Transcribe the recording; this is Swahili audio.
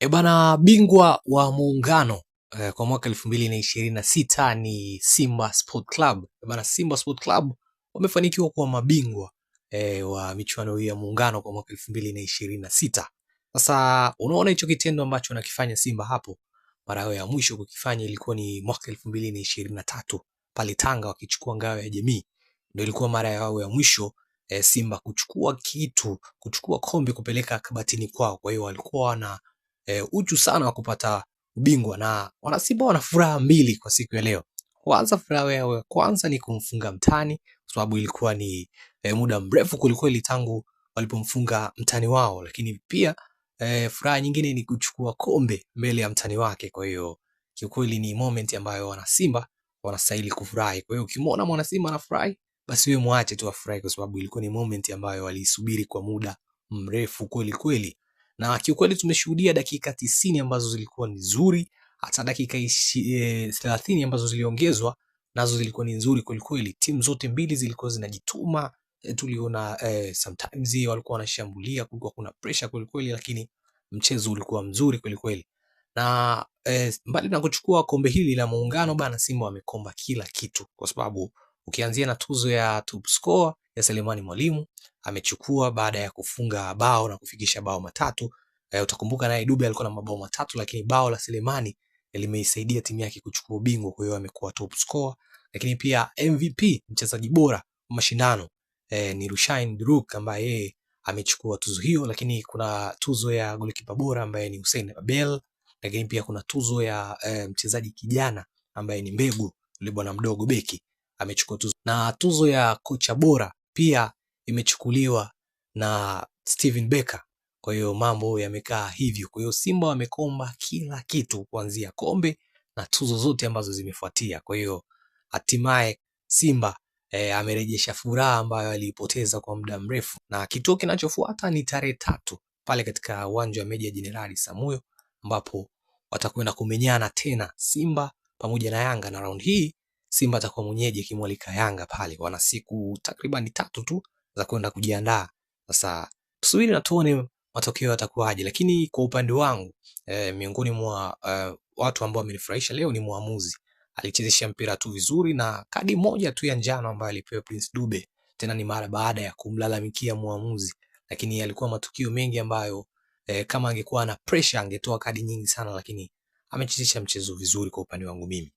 Bana, bingwa wa muungano kwa mwaka 2026 ni Simba Sport Club. Bana, Simba Sport Club wamefanikiwa kuwa mabingwa wa michuano hii ya muungano kwa mwaka 2026. Sasa unaona hicho kitendo ambacho nakifanya Simba hapo, mara yao ya mwisho kukifanya ilikuwa ni mwaka 2023 pale Tanga wakichukua ngao ya jamii. Ndio ilikuwa mara yao ya mwisho Simba kuchukua kombe kupeleka kabatini kwao. Kwa hiyo walikuwa na uchu sana wa kupata ubingwa, na wanasimba wana furaha mbili kwa siku ya leo. Kwanza, furaha yao ya kwanza ni kumfunga mtani, kwa sababu ilikuwa ni muda mrefu kulikweli tangu walipomfunga mtani wao, lakini pia furaha nyingine ni kuchukua kombe mbele ya mtani wake. Kwa hiyo kiukweli ni moment ambayo wanasimba wanastahili kufurahi. Kwa hiyo ukimwona mwana Simba anafurahi, basi wewe muache tu afurahi, kwa sababu ilikuwa ni moment ambayo waliisubiri kwa muda mrefu kweli kweli. Na kiukweli tumeshuhudia dakika 90 ambazo zilikuwa ni nzuri, hata dakika 30 ambazo ziliongezwa nazo zilikuwa ni nzuri kweli kweli. Timu zote mbili zilikuwa zinajituma. Tuliona sometimes walikuwa wanashambulia, kulikuwa kuna pressure kweli kweli, lakini mchezo ulikuwa mzuri kweli kweli. Na mbali na kuchukua kombe hili la muungano bana, Simba wamekomba kila kitu, kwa sababu ukianzia na tuzo ya top scorer ya Selemani Mwalimu amechukua baada ya kufunga bao na kufikisha bao matatu. Utakumbuka naye Dube alikuwa na mabao matatu, lakini bao la Selemani limeisaidia timu yake kuchukua ubingwa. Kwa hiyo amekuwa top scorer, lakini pia MVP, mchezaji bora wa mashindano ni Rushain Druk ambaye yeye amechukua tuzo hiyo, lakini kuna tuzo ya golikipa bora ambaye ni Hussein Abel, lakini pia kuna tuzo ya mchezaji kijana ambaye ni Mbegu, yule bwana mdogo beki, amechukua tuzo, na tuzo ya kocha bora pia imechukuliwa na Steven Becker. Kwa hiyo mambo yamekaa hivyo. Kwa hiyo Simba wamekomba kila kitu, kuanzia kombe na tuzo zote ambazo zimefuatia. Kwa hiyo hatimaye Simba amerejesha furaha ambayo aliipoteza kwa muda mrefu, na kituo kinachofuata ni tarehe 3 pale katika uwanja wa Meja Jenerali Samuyo, ambapo watakwenda kumenyana tena Simba pamoja na Yanga, na round hii Simba atakuwa mwenyeji akimwalika Yanga pale. Wana siku takriban 3 tu za kwenda kujiandaa. Sasa tusubiri na tuone matokeo yatakuwaje, lakini kwa upande wangu miongoni mwa watu ambao wamenifurahisha leo ni muamuzi. Alichezesha mpira tu vizuri, na kadi moja tu ya njano ambayo alipewa Prince Dube, tena ni mara baada ya kumlalamikia muamuzi, lakini alikuwa matukio mengi ambayo kama angekuwa na pressure angetoa kadi nyingi sana, lakini amechezesha mchezo vizuri kwa upande wangu mimi.